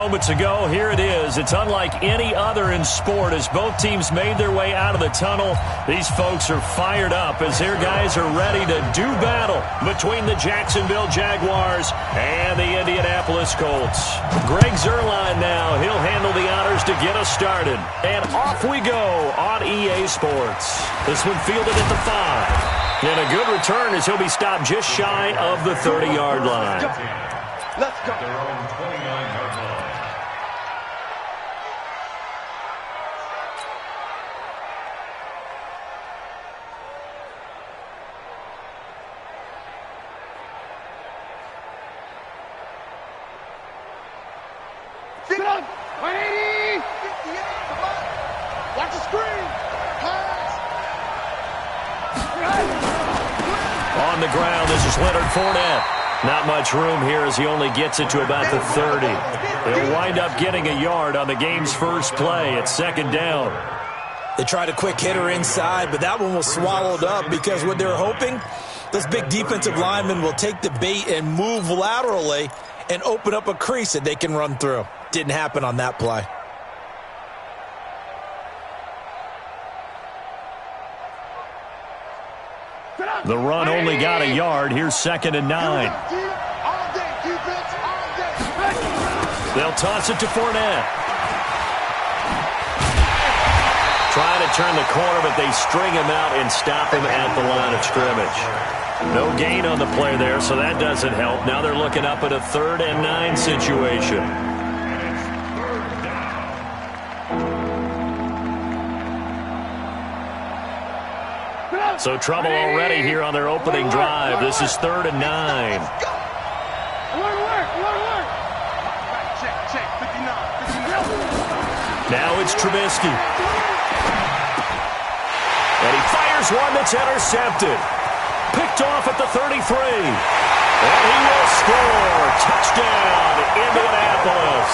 Moments ago, here it is. It's unlike any other in sport as both teams made their way out of the tunnel. These folks are fired up as their guys are ready to do battle between the Jacksonville Jaguars and the Indianapolis Colts. Greg Zuerlein now. He'll handle the honors to get us started. And off we go on EA Sports. This one fielded at the 5. And a good return as he'll be stopped just shy of the 30-yard line. Let's go. Their own 29-yard line. Sit up. 180. 58. Come on. Watch the screen. Pass. On the ground, this is Leonard Fournette. Not much room here as he only gets it to about the 30. He'll wind up getting a yard on the game's first play at second down. They tried a quick hitter inside, but that one was swallowed up because what they're hoping, those big defensive linemen will take the bait and move laterally and open up a crease that they can run through. Didn't happen on that play. The run only got a yard. Here's second and 9. They'll toss it to Fournette. Trying to turn the corner, but they string him out and stop him at the line of scrimmage. No gain on the play there, so that doesn't help. Now they're looking up at a 3rd and 9 situation. So trouble already here on their opening drive. This is 3rd and 9. Now it's Trubisky. And he fires one that's intercepted. Picked off at the 33. And he will score. Touchdown, Indianapolis.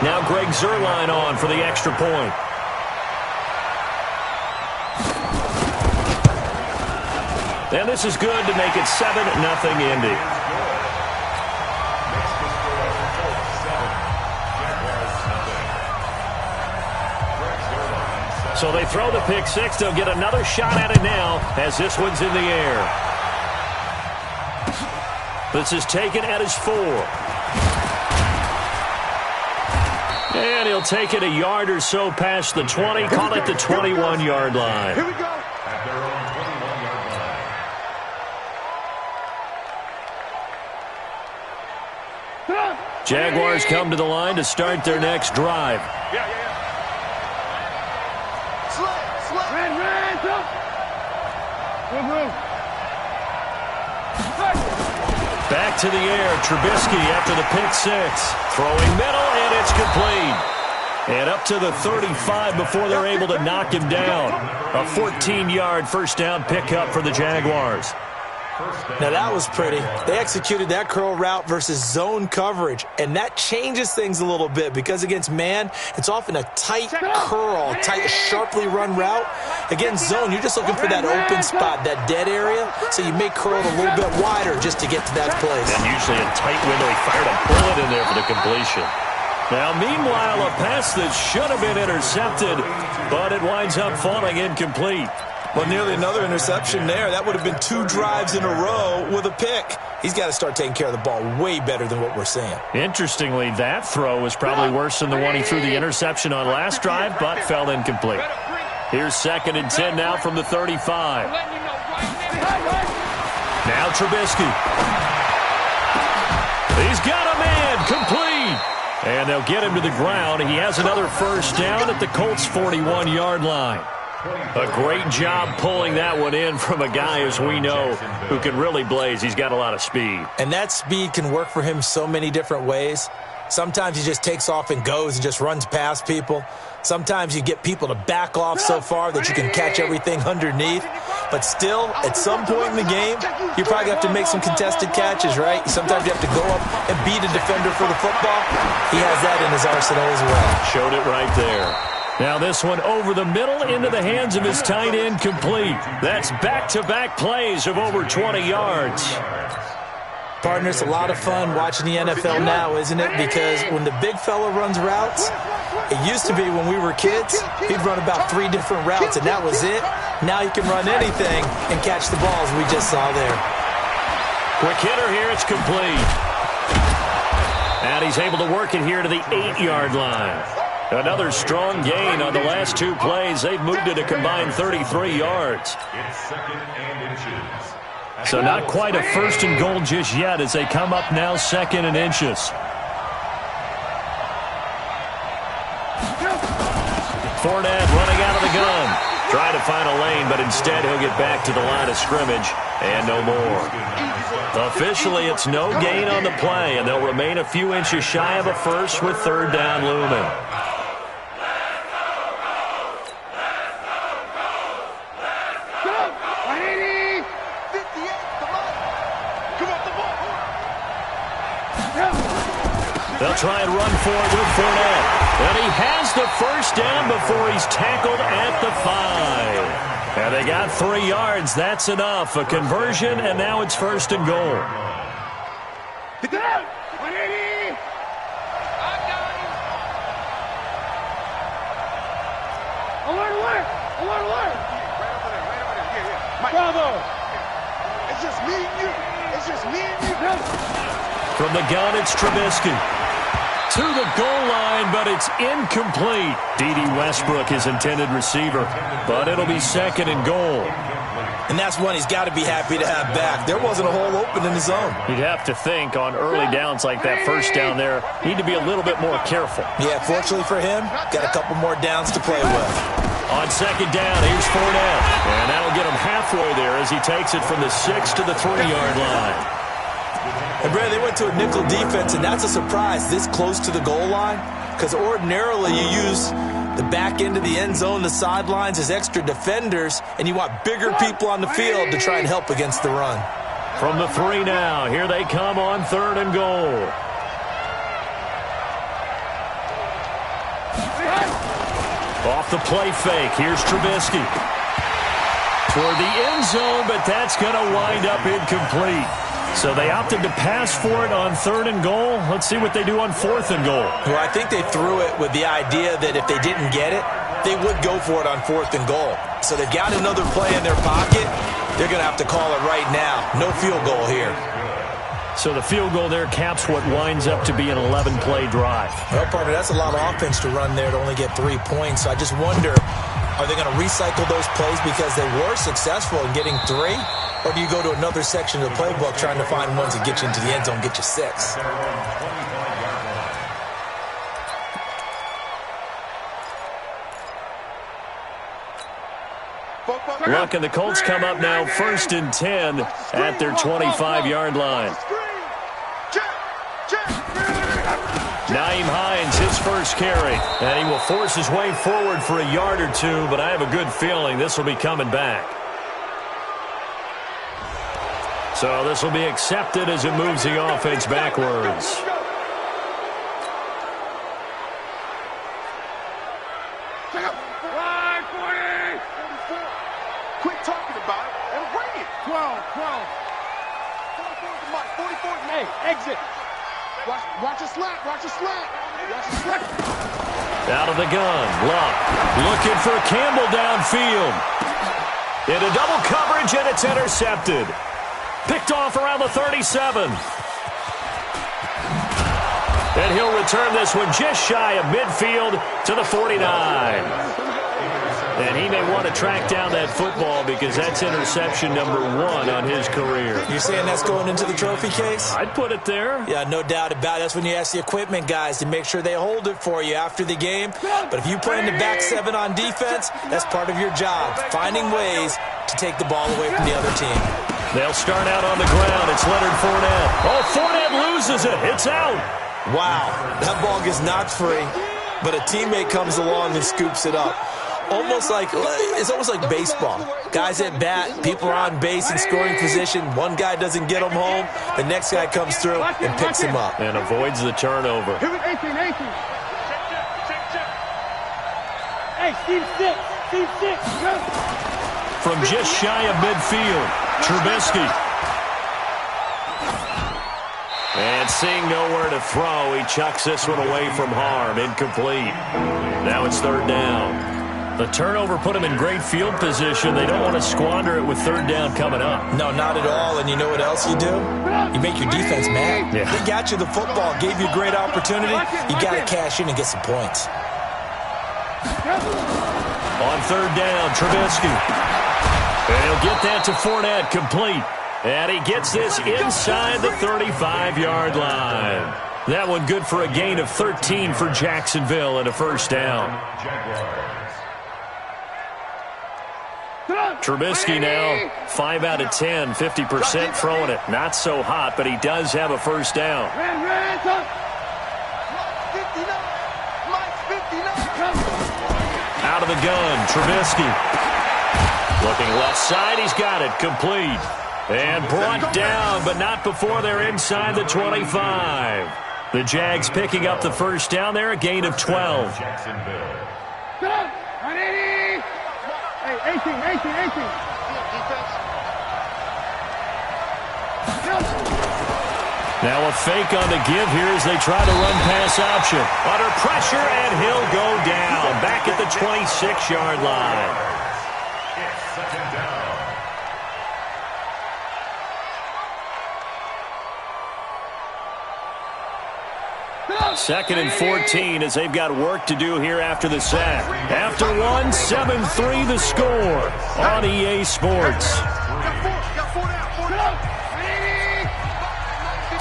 Now Greg Zuerlein on for the extra point. And this is good to make it 7-0 Indy. So they throw the pick six. They'll get another shot at it now as this one's in the air. This is taken at his 4. And he'll take it a yard or so past the 20. Call it the 21-yard line. Here we go. At their own 21-yard line. Jaguars come to the line to start their next drive. Back to the air, Trubisky after the pick six. Throwing middle, and it's complete. And up to the 35 before they're able to knock him down. A 14-yard first down pickup for the Jaguars. Now that was pretty. They executed that curl route versus zone coverage, and that changes things a little bit because against man, it's often a tight curl, tight, sharply run route. Against zone, you're just looking for that open spot, that dead area, so you may curl it a little bit wider just to get to that place. And usually a tight window. He fired a bullet in there for the completion. Now, meanwhile, a pass that should have been intercepted, but it winds up falling incomplete. Well, nearly another interception there. That would have been 2 drives in a row with a pick. He's got to start taking care of the ball way better than what we're seeing. Interestingly, that throw was probably worse than the one he threw the interception on last drive, but fell incomplete. Here's second and 10 now from the 35. Now Trubisky. He's got a man, complete. And they'll get him to the ground. He has another first down at the Colts' 41-yard line. A great job pulling that one in from a guy, as we know, who can really blaze. He's got a lot of speed. And that speed can work for him so many different ways. Sometimes he just takes off and goes and just runs past people. Sometimes you get people to back off so far that you can catch everything underneath. But still, at some point in the game, you probably have to make some contested catches, right? Sometimes you have to go up and beat a defender for the football. He has that in his arsenal as well. Showed it right there. Now this one over the middle into the hands of his tight end, complete. That's back-to-back plays of over 20 yards. Partner, it's a lot of fun watching the NFL now, isn't it? Because when the big fella runs routes, it used to be when we were kids, he'd run about 3 different routes, and that was it. Now he can run anything and catch the balls we just saw there. Quick hitter here, it's complete. And he's able to work it here to the 8-yard line. Another strong gain on the last 2 plays. They've moved it a combined 33 yards. It's second and inches. So not quite a first and goal just yet as they come up now second and inches. Fournette running out of the gun. Trying to find a lane, but instead he'll get back to the line of scrimmage and no more. Officially, it's no gain on the play, and they'll remain a few inches shy of a first with third down looming. They'll try and run for it with Fournette. And he has the first down before he's tackled at the 5. And they got 3 yards. That's enough. A conversion, and now it's first and goal. Get that out! 180! I got him! Alert, alert! Alert, alert! Right over there, yeah. Mike. Bravo! It's just me and you. It's just me and you. From the gun, it's Trubisky. To the goal line, but it's incomplete. D.D. Westbrook, his intended receiver, but it'll be second and goal. And that's one he's got to be happy to have back. There wasn't a hole open in the zone. You'd have to think on early downs like that first down there, need to be a little bit more careful. Yeah, fortunately for him, got a couple more downs to play with. On second down, here's Fournette. And that'll get him halfway there as he takes it from the 6 to the 3-yard line. And, Brad, they went to a nickel defense, and that's a surprise this close to the goal line, because ordinarily you use the back end of the end zone, the sidelines as extra defenders, and you want bigger people on the field to try and help against the run. From the 3 now, here they come on third and goal. Off the play fake, here's Trubisky. Toward the end zone, but that's going to wind up incomplete. So they opted to pass for it on third and goal. Let's see what they do on fourth and goal. Well, I think they threw it with the idea that if they didn't get it, they would go for it on fourth and goal. So they've got another play in their pocket. They're going to have to call it right now. No field goal here. So the field goal there caps what winds up to be an 11-play drive. Well, partner, that's a lot of offense to run there to only get 3 points. So I just wonder, are they going to recycle those plays because they were successful in getting 3? Or do you go to another section of the playbook trying to find ones that get you into the end zone, get you 6? Luck and the Colts come up now first and 10 at their 25-yard line. Nyheim Hines, his first carry. And he will force his way forward for a yard or 2, but I have a good feeling this will be coming back. So this will be accepted as it moves the offense backwards. Quit talking about it and bring it. 12. 44. Hey, exit. Watch a slap. Watch a slap. Out of the gun, Luck looking for Campbell downfield. Into double coverage, and it's intercepted. Picked off around the 37. And he'll return this one just shy of midfield to the 49. And he may want to track down that football because that's interception number 1 on his career. You're saying that's going into the trophy case? I'd put it there. Yeah, no doubt about it. That's when you ask the equipment guys to make sure they hold it for you after the game. But if you play in the back 7 on defense, that's part of your job, finding ways to take the ball away from the other team. They'll start out on the ground. It's Leonard Fournette. Oh, Fournette loses it. It's out. Wow, that ball gets knocked free, but a teammate comes along and scoops it up. It's almost like baseball. Guys at bat, people are on base in scoring position. One guy doesn't get him home. The next guy comes through and picks him up. And avoids the turnover. Hey, Steve 6. Steve 6. Go. From just shy of midfield, Trubisky. And seeing nowhere to throw, he chucks this one away from harm. Incomplete. Now it's third down. The turnover put him in great field position. They don't want to squander it with third down coming up. No, not at all. And you know what else you do? You make your defense mad. Yeah. They got you the football, gave you a great opportunity. You got to cash in and get some points. On third down, Trubisky. And he'll get that to Fournette, complete. And he gets this inside the 35-yard line. That one good for a gain of 13 for Jacksonville and a first down. Trubisky now 5 out of 10, 50% throwing it. Not so hot, but he does have a first down. Out of the gun, Trubisky. Looking left side, he's got it, complete. And brought down, but not before they're inside the 25. The Jags picking up the first down there, a gain of 12. Hey, 18. Now a fake on the give here as they try to run pass option. Under pressure, and he'll go down. Back at the 26-yard line. It's second down. Second and 14 as they've got work to do here after the sack. After one, 7-3 the score on EA Sports.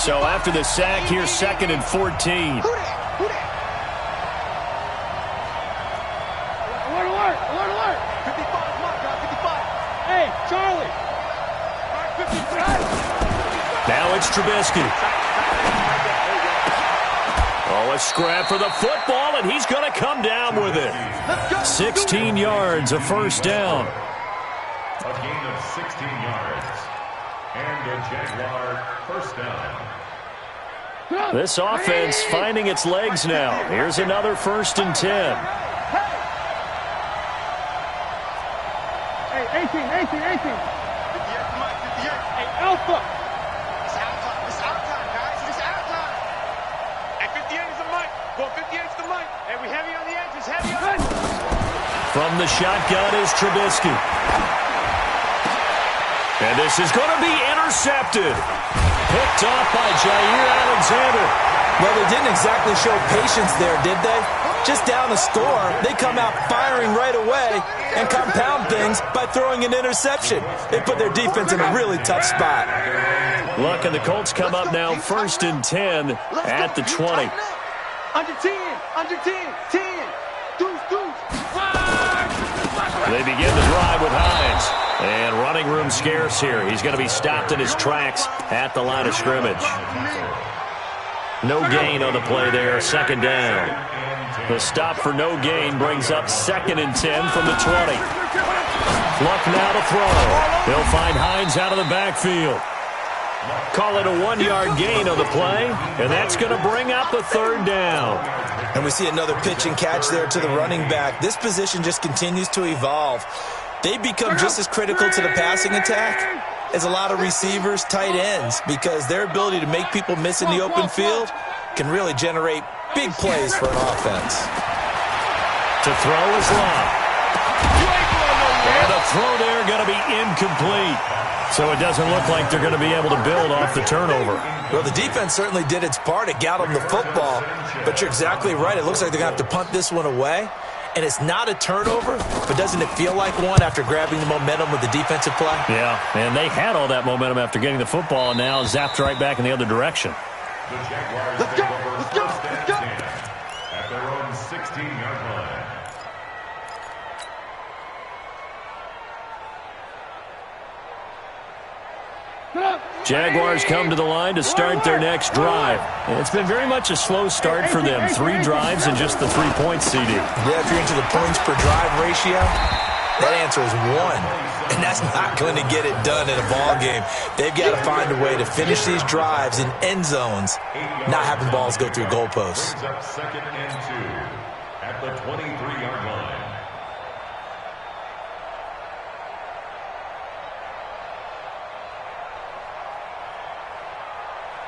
So after the sack, here's second and 14. Alert. Hey, Charlie. Now it's Trubisky. Oh, a scrap for the football, and he's going to come down with it. 16 yards, a first down. A gain of 16 yards. And a Jaguar first down. This offense finding its legs now. Here's another 1st and 10. Hey, 18. Hey, Alpha. It's out time, guys. It's out time. Hey, 58 is the mic. Well, 58 is the mic. Hey, we heavy on the edges. Heavy on the edges. From the shotgun is Trubisky. And this is going to be intercepted. Picked off by Jair Alexander. Well, they didn't exactly show patience there, did they? Just down a score, they come out firing right away and compound things by throwing an interception. They put their defense in a really tough spot. Look, and the Colts come up now 1st and 10 at the 20. Under 10. 10. Deuce. They begin the drive with Hines. And running room scarce here. He's going to be stopped in his tracks at the line of scrimmage. No gain on the play there, second down. The stop for no gain brings up 2nd and 10 from the 20. Luck now to throw. He'll find Hines out of the backfield. Call it a 1-yard gain on the play, and that's going to bring up the third down. And we see another pitch and catch there to the running back. This position just continues to evolve. They become just as critical to the passing attack as a lot of receivers, tight ends, because their ability to make people miss in the open field can really generate big plays for an offense. To throw is Love. And a throw there going to be incomplete. So it doesn't look like they're going to be able to build off the turnover. Well, the defense certainly did its part. It got them the football. But you're exactly right. It looks like they're going to have to punt this one away. And it's not a turnover, but doesn't it feel like one after grabbing the momentum with the defensive play? Yeah, and they had all that momentum after getting the football, and now zapped right back in the other direction. The Jaguars Let's take go. over Let's go. first and Let's go. 10 at their own 16-yard line. Jaguars come to the line to start their next drive. And it's been very much a slow start for them. 3 drives and just the 3 points, CD. Yeah, if you're into the points per drive ratio, that answer is 1. And that's not going to get it done in a ball game. They've got to find a way to finish these drives in end zones, not having balls go through goalposts. Brings up 2nd and 2 at the 23-yard line.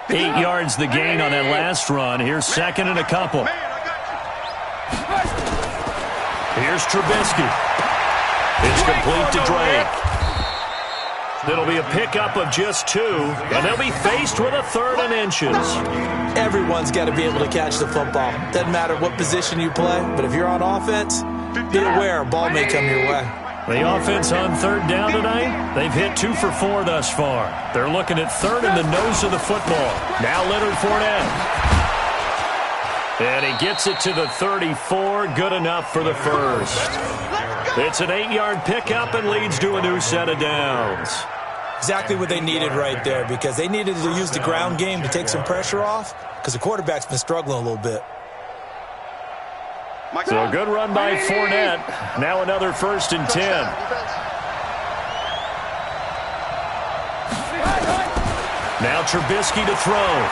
8 yards the gain on that last run. Here's second and a couple. Here's Trubisky. It's complete to Drake. It'll be a pickup of just 2, and they'll be faced with a 3rd and inches. Everyone's got to be able to catch the football. Doesn't matter what position you play, but if you're on offense, be aware a ball may come your way. The offense on 3rd down tonight, they've hit 2 for 4 thus far. They're looking at 3rd in the nose of the football. Now Leonard Fournette. And he gets it to the 34, good enough for the first. It's an 8-yard pickup and leads to a new set of downs. Exactly what they needed right there, because they needed to use the ground game to take some pressure off, because the quarterback's been struggling a little bit. So a good run by Fournette. Now another 1st and 10. Now Trubisky to throw.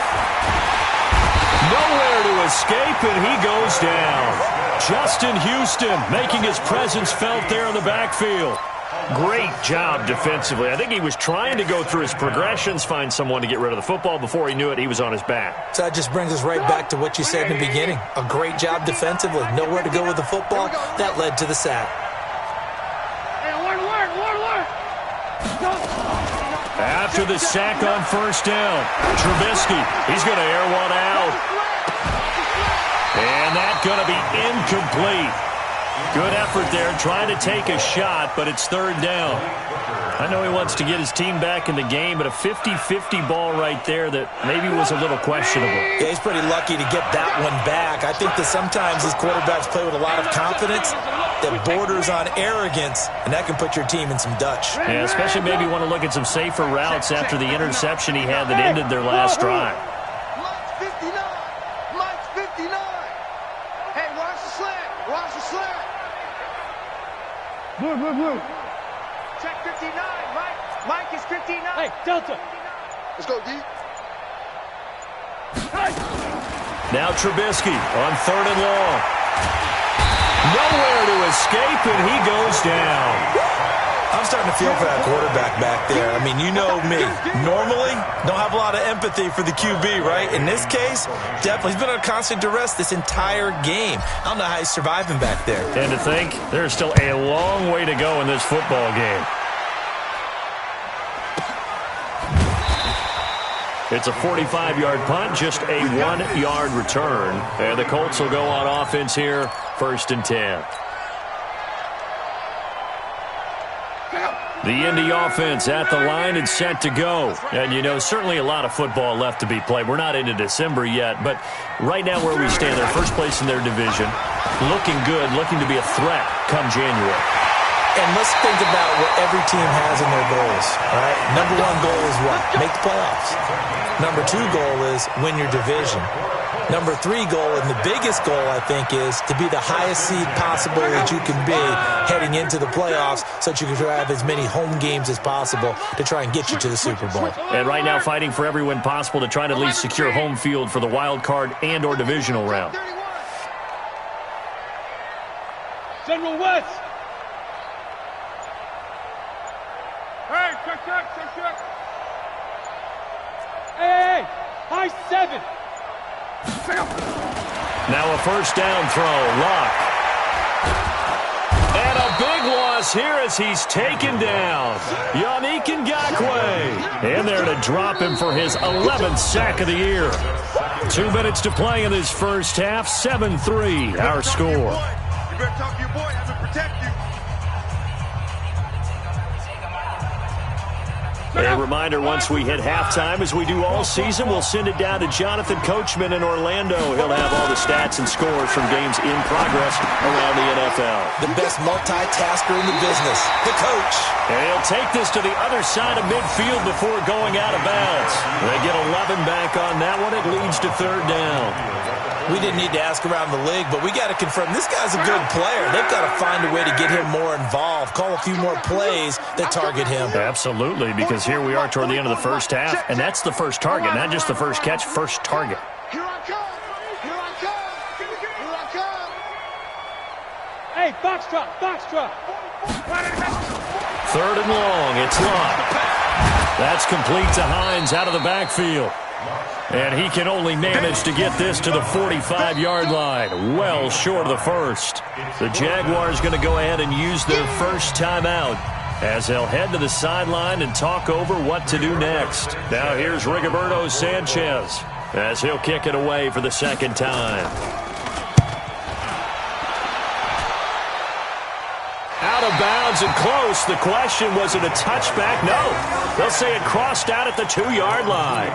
Nowhere to escape, and he goes down. Justin Houston making his presence felt there in the backfield. Great job defensively. I think he was trying to go through his progressions, find someone to get rid of the football. Before he knew it, he was on his back. So that just brings us right back to what you said in the beginning. A great job defensively. Nowhere to go with the football. That led to the sack. After the sack on 1st down, Trubisky, he's going to air one out. And that's going to be incomplete. Good effort there, trying to take a shot, but it's 3rd down. I know he wants to get his team back in the game, but a 50-50 ball right there that maybe was a little questionable. Yeah, he's pretty lucky to get that one back. I think that sometimes these quarterbacks play with a lot of confidence that borders on arrogance, and that can put your team in some Dutch. Yeah, especially maybe want to look at some safer routes after the interception he had that ended their last drive. Mike's 59. Hey, watch the slant. Watch the slant. Blue. Check 59. Mike is 59. Hey, Delta. Let's go, D. Now Trubisky on 3rd and long. Nowhere to escape, and he goes down. I'm starting to feel for that quarterback back there. I mean, you know me. Normally, don't have a lot of empathy for the QB, right? In this case, definitely. He's been on constant duress this entire game. I don't know how he's surviving back there. And to think, there's still a long way to go in this football game. It's a 45-yard punt, just a 1-yard return. And the Colts will go on offense here, 1st and 10. The Indy offense at the line and set to go. And, you know, certainly a lot of football left to be played. We're not into December yet, but right now where we stand, they're first place in their division. Looking good, looking to be a threat come January. And let's think about what every team has in their goals, all right? Number 1 goal is what? Make the playoffs. Number 2 goal is win your division. Number 3 goal, and the biggest goal, I think, is to be the highest seed possible that you can be heading into the playoffs so that you can have as many home games as possible to try and get you to the Super Bowl. And right now fighting for every win possible to try to at least secure home field for the wild card and or divisional round. General West. Hey, check. Hey, high 7. Now a 1st down throw, Luck. And a big loss here as he's taken down. Yannick Ngakoue. And there to drop him for his 11th sack of the year. 2 minutes to play in this first half, 7-3, our score. You better talk to your boy, have him protect you. A reminder, once we hit halftime, as we do all season, we'll send it down to Jonathan Coachman in Orlando. He'll have all the stats and scores from games in progress around the NFL. The best multitasker in the business, the coach. And he'll take this to the other side of midfield before going out of bounds. They get 11 back on that one. It leads to 3rd down. We didn't need to ask around the league, but we got to confirm this guy's a good player. They've got to find a way to get him more involved, call a few more plays that target him. Absolutely, because here we are toward the end of the first half, and that's the first target, not just the first catch, first target. Here I come. Here I come. Here I come. Hey, box drop. 3rd and long, it's Luck. That's complete to Hines out of the backfield. And he can only manage to get this to the 45-yard line, well short of the first. The Jaguars going to go ahead and use their first timeout as they'll head to the sideline and talk over what to do next. Now here's Rigoberto Sanchez as he'll kick it away for the second time. Out of bounds and close. The question, was it a touchback? No. They'll say it crossed out at the 2-yard line.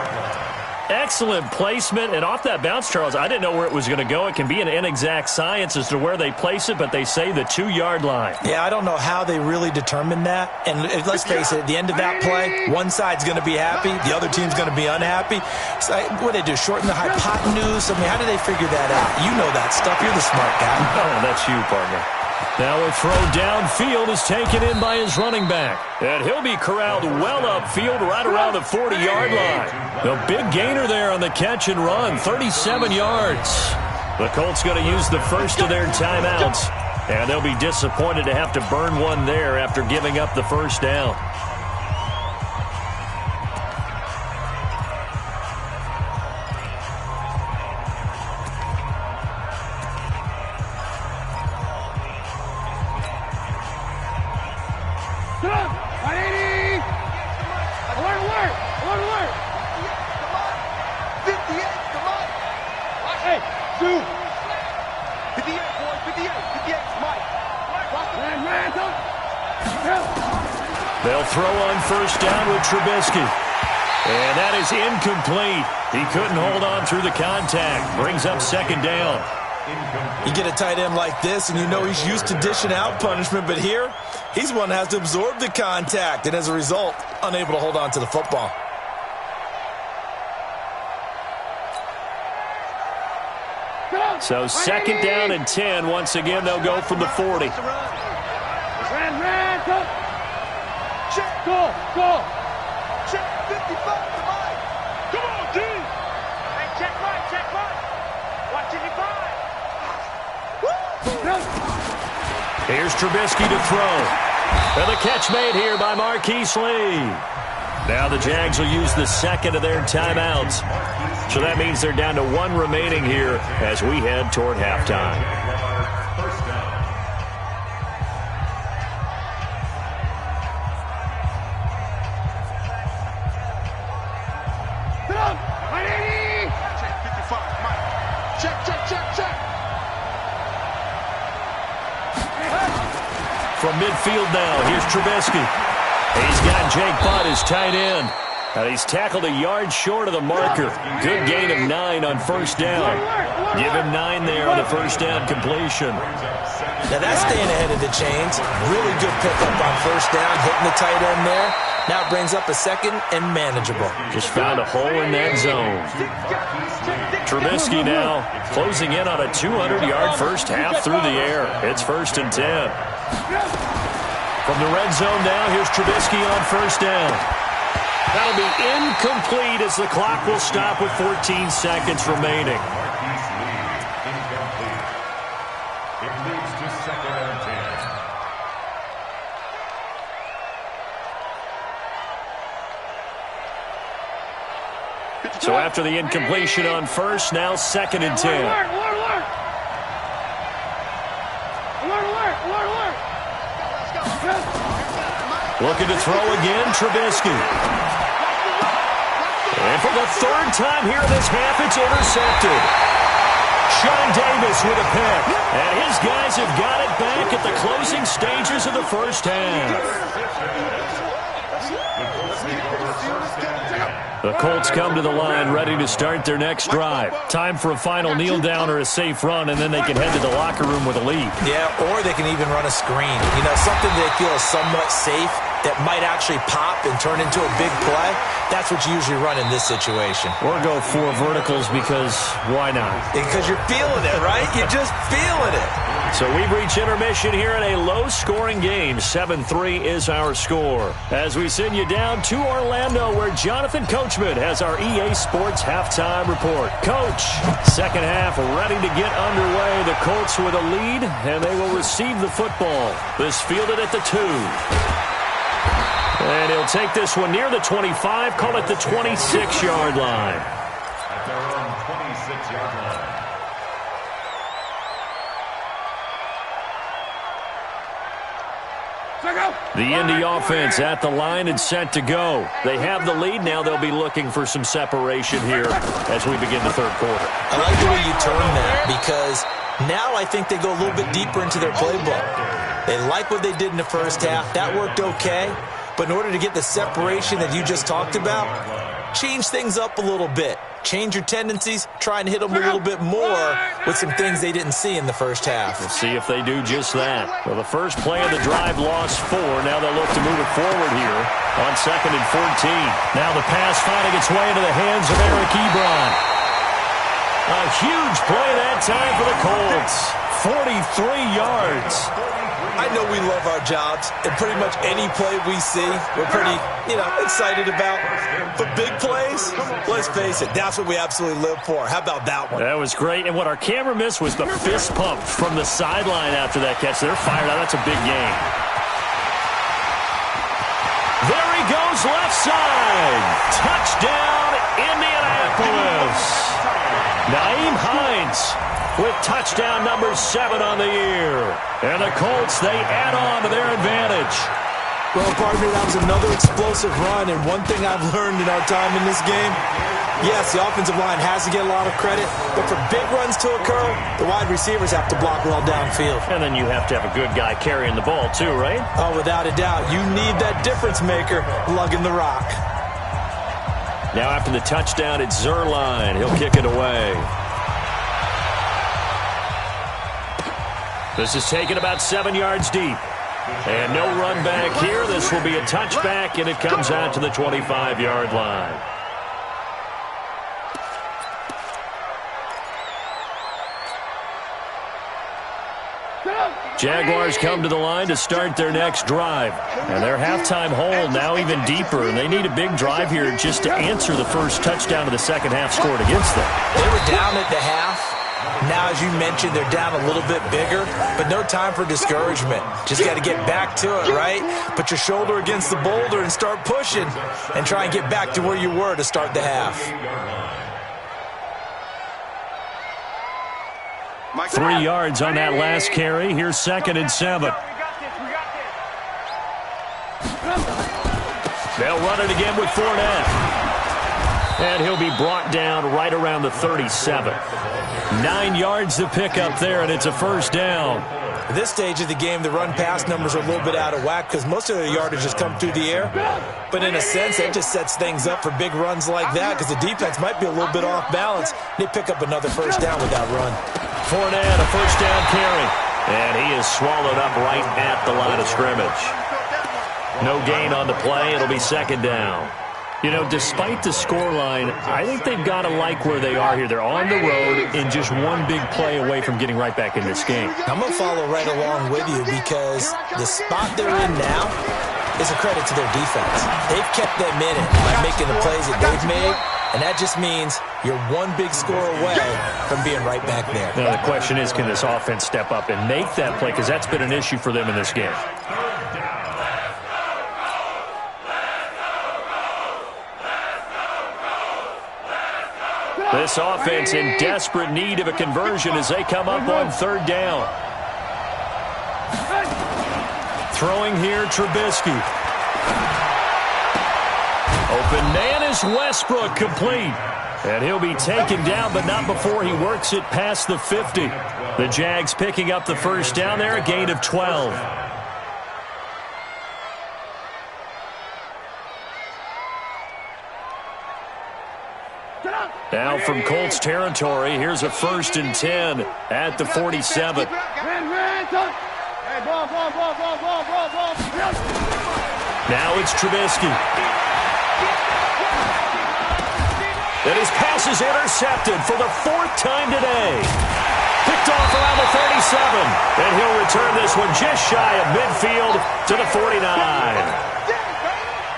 Excellent placement, and off that bounce, Charles, I didn't know where it was going to go. It can be an inexact science as to where they place it, but they say the 2-yard line. Yeah, I don't know how they really determined that. And let's face it, at the end of that play, one side's going to be happy, the other team's going to be unhappy. So what do they do, shorten the hypotenuse? I mean, how do they figure that out? You know that stuff. You're the smart guy. Oh, that's you, partner. Now a throw downfield is taken in by his running back. And he'll be corralled well upfield right around the 40-yard line. The big gainer there on the catch and run, 37 yards. The Colts going to use the first of their timeouts. And they'll be disappointed to have to burn one there after giving up the first down. They'll throw on first down with Trubisky. And that is incomplete. He couldn't hold on through the contact. Brings up second down. You get a tight end like this, and you know he's used to dishing out punishment, but here, he's one that has to absorb the contact, and as a result, unable to hold on to the football. So second down and 10. Once again, they'll go from the 40. Check, go. Check, 55 to Mike. Come on, D. Hey, check Mike. Watch it, 5. Here's Trubisky to throw. And the catch made here by Marquise Lee. Now the Jags will use the second of their timeouts. So that means they're down to one remaining here as we head toward halftime. From midfield now, here's Trubisky. He's got Jake Butt as tight end. And he's tackled a yard short of the marker. Good gain of 9 on first down. Give him 9 there on the first down completion. Now that's staying ahead of the chains. Really good pickup on first down, hitting the tight end there. Now it brings up a second and manageable. Just found a hole in that zone. Trubisky now closing in on a 200-yard first half through the air. It's first and 10. From the red zone now, here's Trubisky on first down. That'll be incomplete as the clock will stop with 14 seconds remaining. It leads to second and 10. So after the incompletion on first, now second and 10. Looking to throw again, Trubisky. And for the third time here in this half, it's intercepted. Sean Davis with a pick. And his guys have got it back at the closing stages of the first half. The Colts come to the line ready to start their next drive. Time for a final kneel down or a safe run, and then they can head to the locker room with a lead. Yeah, or they can even run a screen. You know, something they feel is somewhat safe that might actually pop and turn into a big play. That's what you usually run in this situation. Or go 4 verticals because why not? Because you're feeling it, right? You're just feeling it. So we've reached intermission here in a low-scoring game. 7-3 is our score. As we send you down to Orlando, where Jonathan Coachman has our EA Sports halftime report. Coach, second half ready to get underway. The Colts with a lead, and they will receive the football. This fielded at the 2. And he'll take this one near the 25, call it the 26-yard line. At their own 26-yard line. The Indy offense at the line and set to go. They have the lead. Now they'll be looking for some separation here as we begin the third quarter. I like the way you turn that, because now I think they go a little bit deeper into their playbook. They like what they did in the first half. That worked okay. But in order to get the separation that you just talked about, change things up a little bit. Change your tendencies, try and hit them a little bit more with some things they didn't see in the first half. We'll see if they do just that. Well, the first play of the drive lost 4. Now they'll look to move it forward here on 2nd and 14. Now the pass finding its way into the hands of Eric Ebron. A huge play that time for the Colts. 43 yards. I know we love our jobs, and pretty much any play we see, we're pretty, excited about. But big plays, let's face it, that's what we absolutely live for. How about that one? That was great, and what our camera missed was the fist pump from the sideline after that catch. They're fired out. That's a big game. There he goes, left side. Touchdown, Indianapolis. Nyheim Hines with touchdown number 7 on the year. And the Colts, they add on to their advantage. Well, partner, that was another explosive run, and one thing I've learned in our time in this game, yes, the offensive line has to get a lot of credit, but for big runs to occur, the wide receivers have to block well downfield. And then you have to have a good guy carrying the ball too, right? Oh, without a doubt. You need that difference maker lugging the rock. Now after the touchdown, it's Zuerlein. He'll kick it away. This is taken about 7 yards deep. And no run back here. This will be a touchback, and it comes out to the 25-yard line. Jaguars come to the line to start their next drive. And their halftime hole now even deeper, and they need a big drive here just to answer the first touchdown of the second half scored against them. They were down at the half. Now, as you mentioned, they're down a little bit bigger, but no time for discouragement. Just got to get back to it, right? Put your shoulder against the boulder and start pushing and try and get back to where you were to start the half. 3 yards on that last carry. Here's 2nd and 7. They'll run it again with Fournette. And he'll be brought down right around the 37. 9 yards to pick up there, and it's a first down. At this stage of the game, the run-pass numbers are a little bit out of whack because most of the yardage has come through the air. But in a sense, that just sets things up for big runs like that because the defense might be a little bit off balance. They pick up another first down with that run. Fournette, a first down carry. And he is swallowed up right at the line of scrimmage. No gain on the play. It'll be 2nd down. Despite the scoreline, I think they've got to like where they are here. They're on the road and just one big play away from getting right back in this game. I'm going to follow right along with you because the spot they're in now is a credit to their defense. They've kept them in it by making the plays that they've made, and that just means you're one big score away from being right back there. Now, the question is, can this offense step up and make that play? Because that's been an issue for them in this game. This offense in desperate need of a conversion as they come up on 3rd down. Throwing here, Trubisky. Open man is Westbrook, complete. And he'll be taken down, but not before he works it past the 50. The Jags picking up the first down there, a gain of 12. Now from Colts territory, here's a 1st and 10 at the 47. Now it's Trubisky. And his pass is intercepted for the 4th time today. Picked off around the 37. And he'll return this one just shy of midfield to the 49.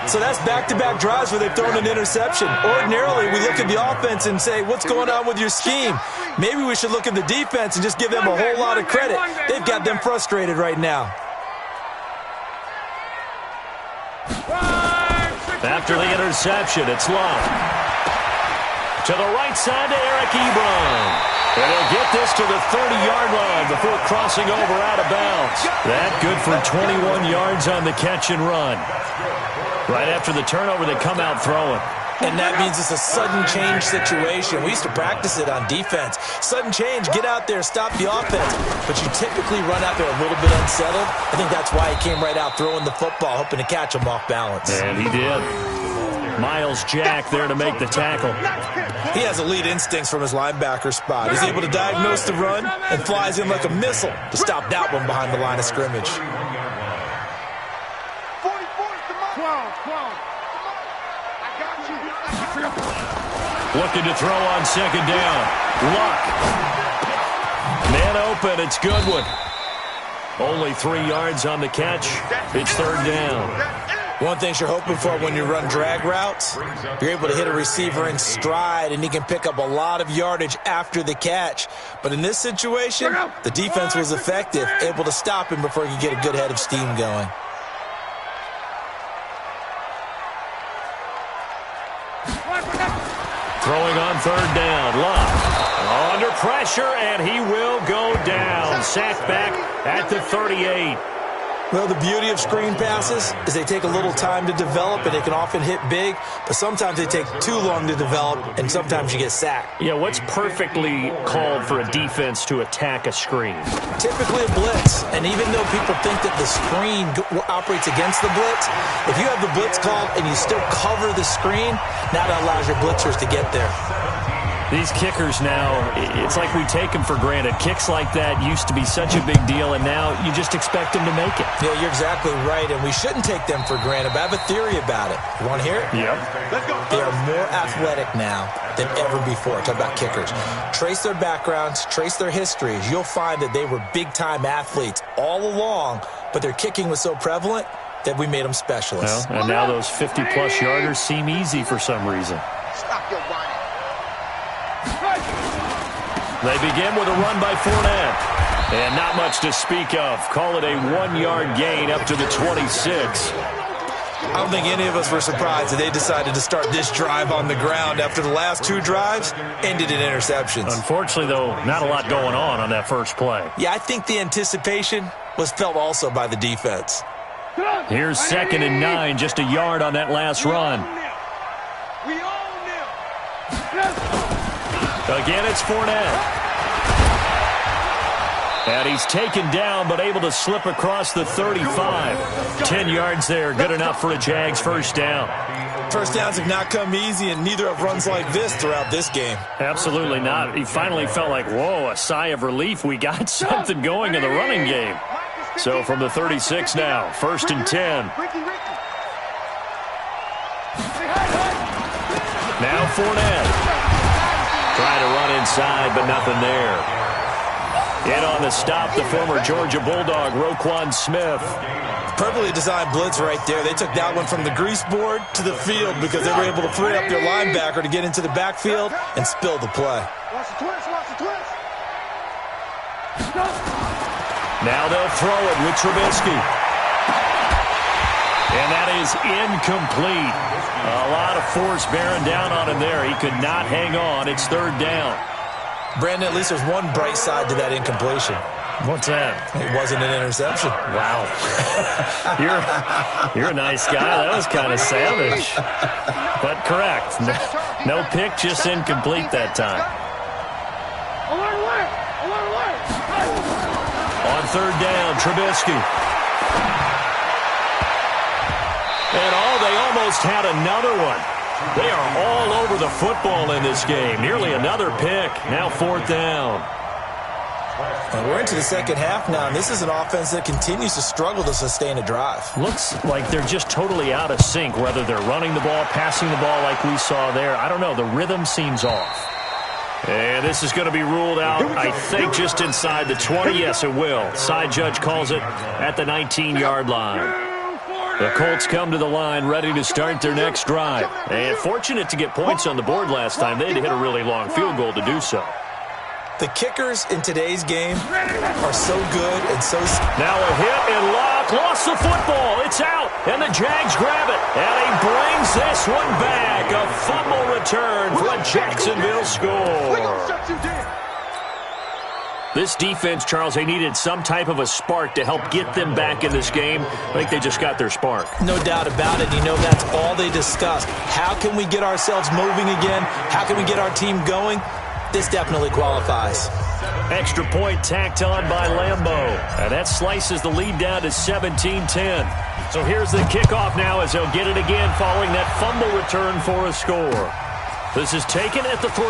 So that's back-to-back drives where they've thrown an interception. Ordinarily, we look at the offense and say, what's going on with your scheme? Maybe we should look at the defense and just give them a whole lot of credit. They've got them frustrated right now. After the interception, it's Love. To the right side to Eric Ebron. And he'll get this to the 30-yard line before crossing over out of bounds. That good for 21 yards on the catch and run. Right after the turnover, they come out throwing. And that means it's a sudden change situation. We used to practice it on defense. Sudden change, get out there, stop the offense. But you typically run out there a little bit unsettled. I think that's why he came right out throwing the football, hoping to catch him off balance. And he did. Miles Jack there to make the tackle. He has elite instincts from his linebacker spot. He's able to diagnose the run and flies in like a missile to stop that one behind the line of scrimmage. 12. Looking to throw on second down. Luck. Man open, it's Goodwin. Only 3 yards on the catch. It's third down. One thing you're hoping for when you run drag routes, you're able to hit a receiver in stride, and he can pick up a lot of yardage after the catch. But in this situation, the defense was effective, able to stop him before he could get a good head of steam going. Throwing on third down. Luck under pressure, and he will go down. Sacked back at the 38. Well, the beauty of screen passes is they take a little time to develop, and they can often hit big, but sometimes they take too long to develop, and sometimes you get sacked. Yeah, what's perfectly called for a defense to attack a screen? Typically a blitz, and even though people think that the screen operates against the blitz, if you have the blitz called and you still cover the screen, that allows your blitzers to get there. These kickers now, it's like we take them for granted. Kicks like that used to be such a big deal, and now you just expect them to make it. Yeah, you're exactly right, and we shouldn't take them for granted, but I have a theory about it. You want to hear it? Yep. They are more athletic now than ever before. Talk about kickers. Trace their backgrounds, trace their histories. You'll find that they were big-time athletes all along, but their kicking was so prevalent that we made them specialists. Well, and now those 50-plus yarders seem easy for some reason. Stop your whining. They begin with a run by Fournette. And not much to speak of. Call it a 1-yard gain up to the 26. I don't think any of us were surprised that they decided to start this drive on the ground after the last 2 drives ended in interceptions. Unfortunately, though, not a lot going on that first play. Yeah, I think the anticipation was felt also by the defense. Here's 2nd and 9, just a yard on that last run. We own them. Again, it's Fournette. And he's taken down, but able to slip across the 35. 10 yards there, good enough for a Jags first down. First downs have not come easy, and neither have runs like this throughout this game. Absolutely not. He finally felt like, whoa, a sigh of relief. We got something going in the running game. So from the 36 now, 1st and 10. Now Fournette. Trying to run inside, but nothing there. In on the stop, the former Georgia Bulldog, Roquan Smith. Perfectly designed blitz right there. They took that one from the grease board to the field because they were able to free up their linebacker to get into the backfield and spill the play. Watch the twist, watch the twist. Now they'll throw it with Trubisky. And that is incomplete. A lot of force bearing down on him there. He could not hang on. It's 3rd down. Brandon, at least there's one bright side to that incompletion. What's that? It wasn't an interception. Wow. You're a nice guy. That was kind of savage. But correct. No pick, just incomplete that time. On 3rd down, Trubisky. And they almost had another one. They are all over the football in this game. Nearly another pick. Now 4th down. And we're into the second half now, and this is an offense that continues to struggle to sustain a drive. Looks like they're just totally out of sync, whether they're running the ball, passing the ball like we saw there. I don't know. The rhythm seems off. And this is going to be ruled out, I think, just inside the 20. Yes, it will. Side judge calls it at the 19-yard line. The Colts come to the line ready to start their next drive. And fortunate to get points on the board last time. They had to hit a really long field goal to do so. The kickers in today's game are so good and so... Now a hit and Locke lost the football. It's out, and the Jags grab it. And he brings this one back. A fumble return for a Jacksonville score. This defense, Charles, they needed some type of a spark to help get them back in this game. I think they just got their spark. No doubt about it. You know, that's all they discussed. How can we get ourselves moving again? How can we get our team going? This definitely qualifies. Extra point tacked on by Lambeau. And that slices the lead down to 17-10. So here's the kickoff now as they'll get it again following that fumble return for a score. This is taken at the 3.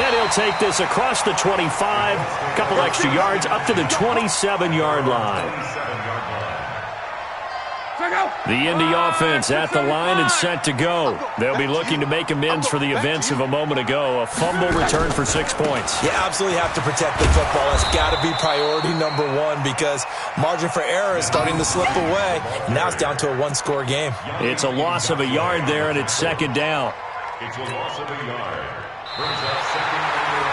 And he'll take this across the 25, a couple extra yards, up to the 27-yard line. The Indy offense at the line and set to go. They'll be looking to make amends for the events of a moment ago. A fumble return for 6 points. You absolutely have to protect the football. That's got to be priority number one because margin for error is starting to slip away. Now it's down to a one-score game. It's a loss of a yard there, and it's second down. It's a loss of a yard.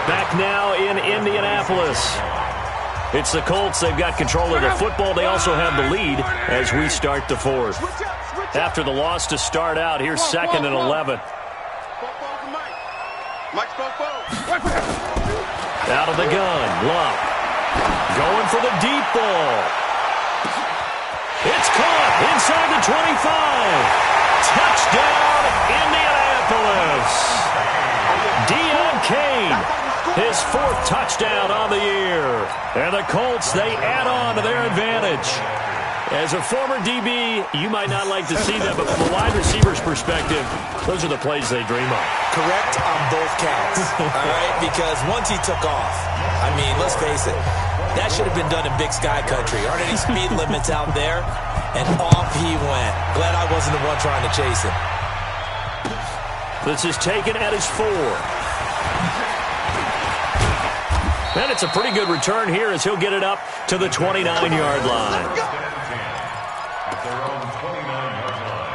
Back now in Indianapolis. It's the Colts. They've got control of the football. They also have the lead as we start the fourth. After the loss to start out, here's 2nd and 11. Out of the gun, Locke. Going for the deep ball. It's caught inside the 25. Touchdown, Indianapolis. Deion Kane. His 4th touchdown on the year. And the Colts, they add on to their advantage. As a former DB, you might not like to see that, but from a wide receiver's perspective, those are the plays they dream of. Correct on both counts, all right? Because once he took off, I mean, let's face it, that should have been done in Big Sky Country. Aren't any speed limits out there? And off he went. Glad I wasn't the one trying to chase him. This is taken at his 4. And it's a pretty good return here as he'll get it up to the 29-yard line. At their own 29-yard line.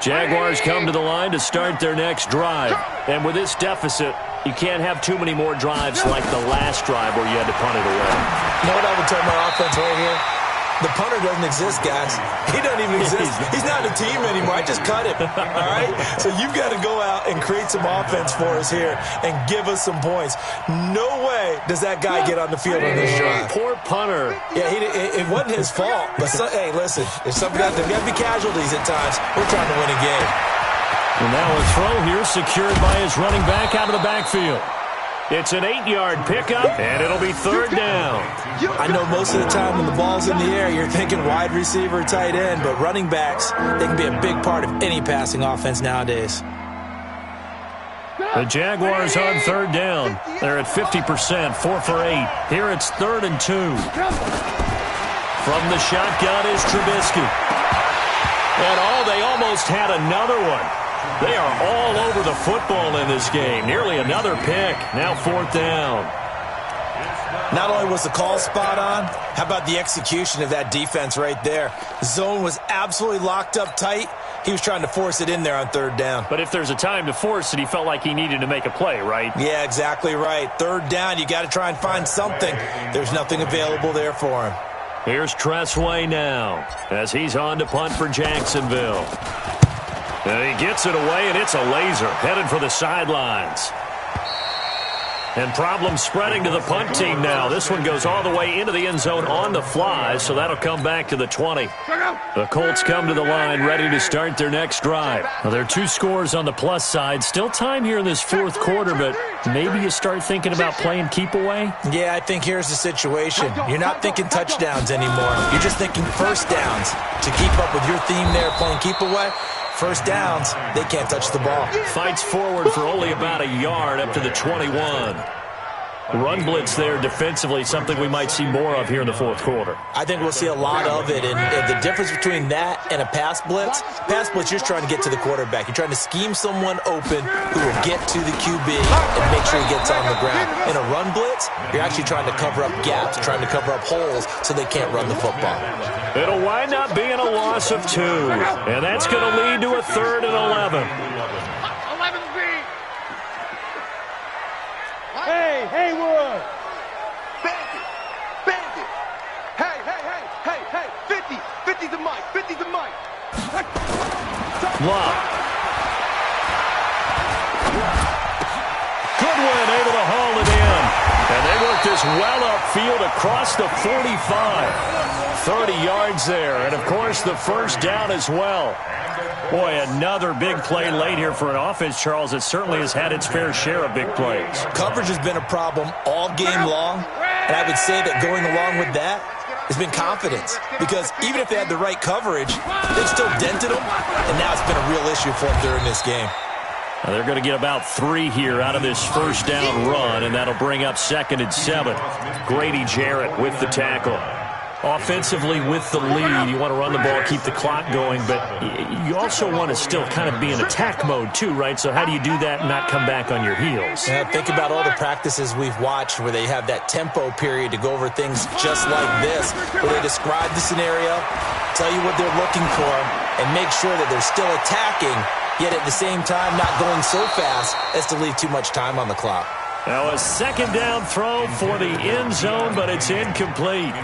Jaguars come to the line to start their next drive. And with this deficit, you can't have too many more drives like the last drive where you had to punt it away. You know what I would tell my offense right here? The punter doesn't exist, guys. He doesn't even exist. He's not a team anymore. I just cut him, all right? So you've got to go out and create some offense for us here and give us some points. No way does that guy get on the field on this drive. Poor punter. Yeah, it wasn't his fault. But, hey, listen, if something got to be casualties at times, we're trying to win a game. And now a throw here secured by his running back out of the backfield. It's an 8-yard pickup, and it'll be 3rd down. I know most of the time when the ball's in the air, you're thinking wide receiver, tight end, but running backs, they can be a big part of any passing offense nowadays. The Jaguars on 3rd down. They're at 50%, 4 for 8. Here it's 3rd and 2. From the shotgun is Trubisky. And they almost had another one. They are all over the football in this game. Nearly another pick. Now 4th down. Not only was the call spot on, how about the execution of that defense right there? Zone was absolutely locked up tight. He was trying to force it in there on 3rd down. But if there's a time to force it, he felt like he needed to make a play, right? Yeah, exactly right. 3rd down, you got to try and find something. There's nothing available there for him. Here's Tressway now as he's on to punt for Jacksonville. And he gets it away, and it's a laser headed for the sidelines. And problems spreading to the punt team now. This one goes all the way into the end zone on the fly, so that'll come back to the 20. The Colts come to the line ready to start their next drive. Now, there are 2 scores on the plus side. Still time here in this 4th quarter, but maybe you start thinking about playing keep away? Yeah, I think here's the situation. You're not thinking touchdowns anymore. You're just thinking first downs. To keep up with your theme there, playing keep away, first downs, they can't touch the ball. Fights forward for only about a yard up to the 21. run blitz there defensively, something we might see more of here in the fourth quarter. I think we'll see a lot of it, and the difference between that and a pass blitz, you're just trying to get to the quarterback. You're trying to scheme someone open who will get to the QB and make sure he gets on the ground. In a run blitz, you're actually trying to cover up gaps, trying to cover up holes so they can't run the football. It'll wind up being a loss of 2, and that's going to lead to a 3rd and 11. 11B. Hey, Haywood. Bandit. Hey. 50. 50's the mic. 50's the mic. Love. Goodwin able to haul it in. And they work this well upfield across the 45. 30 yards there. And, of course, the first down as well. Boy, another big play late here for an offense, Charles, that certainly has had its fair share of big plays. Coverage has been a problem all game long. And I would say that going along with that has been confidence. Because even if they had the right coverage, they've still dented them. And now it's been a real issue for them during this game. Now they're going to get about 3 here out of this first down run, and that'll bring up 2nd and 7. Grady Jarrett with the tackle. Offensively with the lead, you want to run the ball, keep the clock going, but you also want to still kind of be in attack mode too, right? So how do you do that and not come back on your heels? Yeah, think about all the practices we've watched where they have that tempo period to go over things just like this, where they describe the scenario, tell you what they're looking for, and make sure that they're still attacking, yet at the same time not going so fast as to leave too much time on the clock. Now a 2nd down throw for the end zone, but it's incomplete.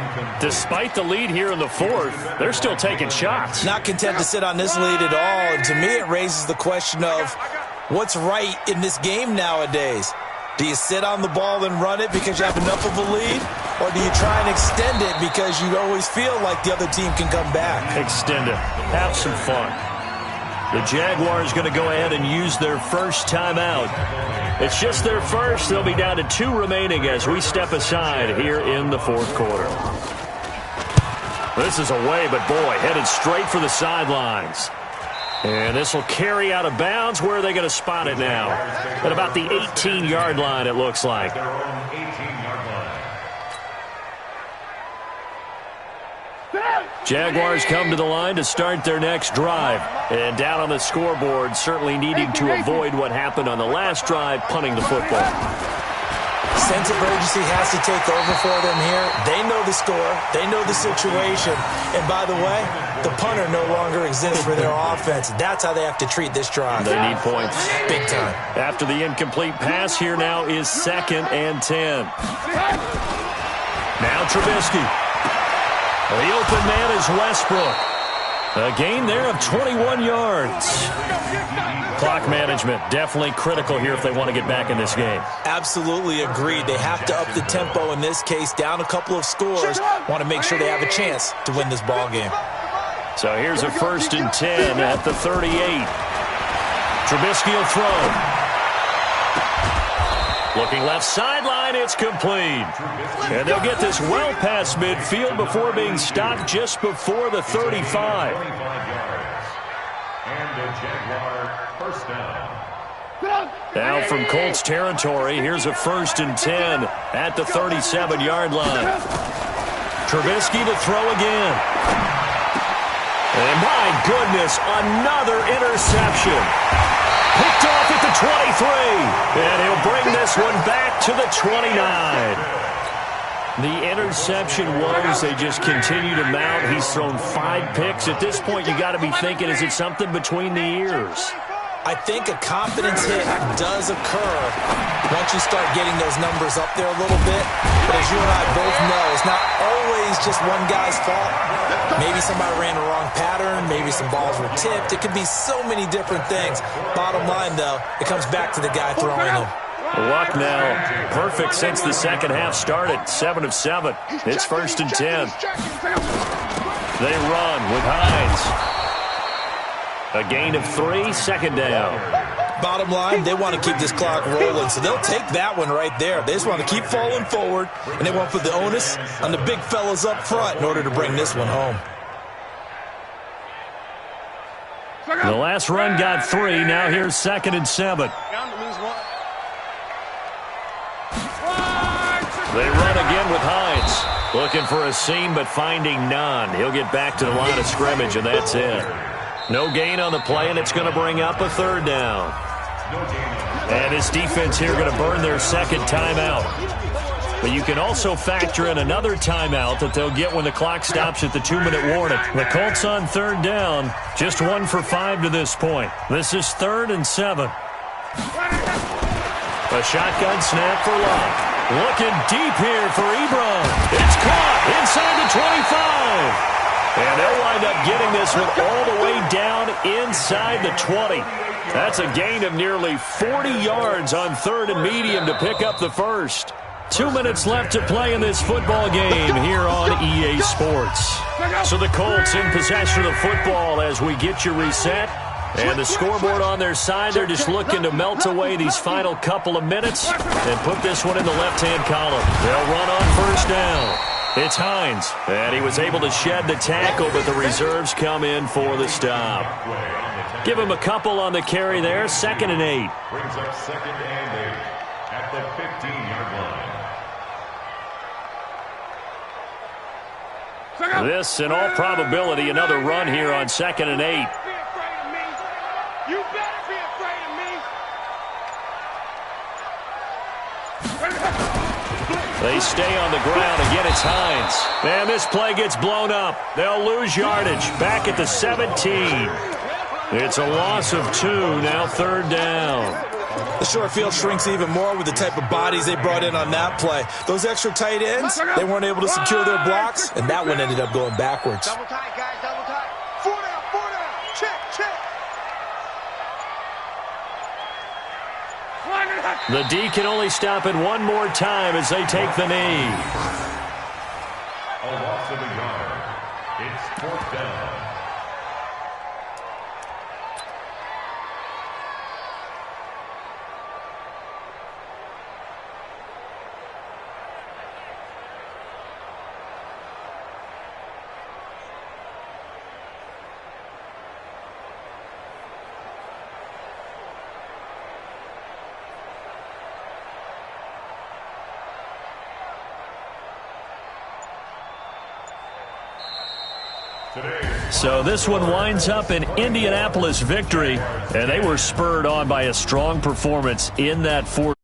Despite the lead here in the 4th, they're still taking shots. Not content to sit on this lead at all, and to me it raises the question of what's right in this game nowadays. Do you sit on the ball and run it because you have enough of a lead, or do you try and extend it because you always feel like the other team can come back? Extend it. Have some fun. The Jaguars going to go ahead and use their first timeout. It's just their first. They'll be down to 2 remaining as we step aside here in the 4th quarter. This is away, but boy, headed straight for the sidelines. And this will carry out of bounds. Where are they going to spot it now? At about the 18-yard line, it looks like. Jaguars come to the line to start their next drive. And down on the scoreboard, certainly needing to avoid what happened on the last drive, punting the football. Sense of urgency has to take over for them here. They know the score. They know the situation. And by the way, the punter no longer exists for their offense. That's how they have to treat this drive. They need points. Big time. After the incomplete pass, here now is 2nd and 10. Now Trubisky. The open man is Westbrook. A gain there of 21 yards. Clock management definitely critical here if they want to get back in this game. Absolutely agreed. They have to up the tempo in this case, down a couple of scores. Want to make sure they have a chance to win this ball game. So here's a 1st and 10 at the 38. Trubisky will throw. Looking left sideline, it's complete. And they'll get this well past midfield before being stopped just before the 35. And a Jaguar first down. Now from Colts territory, here's a 1st and 10 at the 37-yard line. Trubisky to throw again. And my goodness, another interception. Picked off at the 23. And he'll bring this one back to the 29. The interception was they just continue to mount. He's thrown 5 picks. At this point, you got to be thinking, is it something between the ears? I think a confidence hit does occur once you start getting those numbers up there a little bit. But as you and I both know, it's not always just one guy's fault. Maybe somebody ran the wrong pattern. Maybe some balls were tipped. It could be so many different things. Bottom line, though, it comes back to the guy throwing them. Luck now perfect since the second half started. 7 of 7. It's 1st and 10. They run with Hines. A gain of 3, 2nd down. Bottom line, they want to keep this clock rolling, so they'll take that one right there. They just want to keep falling forward, and they want to put the onus on the big fellas up front in order to bring this one home. The last run got 3. Now here's 2nd and 7. They run again with Hines. Looking for a seam, but finding none. He'll get back to the line of scrimmage, and that's it. No gain on the play, and it's going to bring up a third down. And his defense here going to burn their second timeout. But you can also factor in another timeout that they'll get when the clock stops at the 2-minute warning. The Colts on third down, just 1 for 5 to this point. This is 3rd and 7. A shotgun snap for Locke. Looking deep here for Ebron. It's caught inside the 25. And they'll wind up getting this one all the way down inside the 20. That's a gain of nearly 40 yards on 3rd and medium to pick up the first. 2 minutes left to play in this football game here on EA Sports. So the Colts in possession of the football as we get you reset. And the scoreboard on their side, they're just looking to melt away these final couple of minutes and put this one in the left-hand column. They'll run on first down. It's Hines, and he was able to shed the tackle, but the reserves come in for the stop. Give him a couple on the carry there, 2nd and 8. Brings up 2nd and 8 at the 15-yard line. This, in all probability, another run here on 2nd and 8. You better be afraid of me. They stay on the ground. Again, it's Hines. And this play gets blown up. They'll lose yardage. Back at the 17. It's a loss of 2. Now 3rd down. The short field shrinks even more with the type of bodies they brought in on that play. Those extra tight ends, they weren't able to secure their blocks, and that one ended up going backwards. Double tight, guys, double tight. 4 down, 4 down. Check, check. The D can only stop it one more time as they take the knee. A loss of a yard. It's 4th down. So this one winds up an Indianapolis victory, and they were spurred on by a strong performance in that fourth.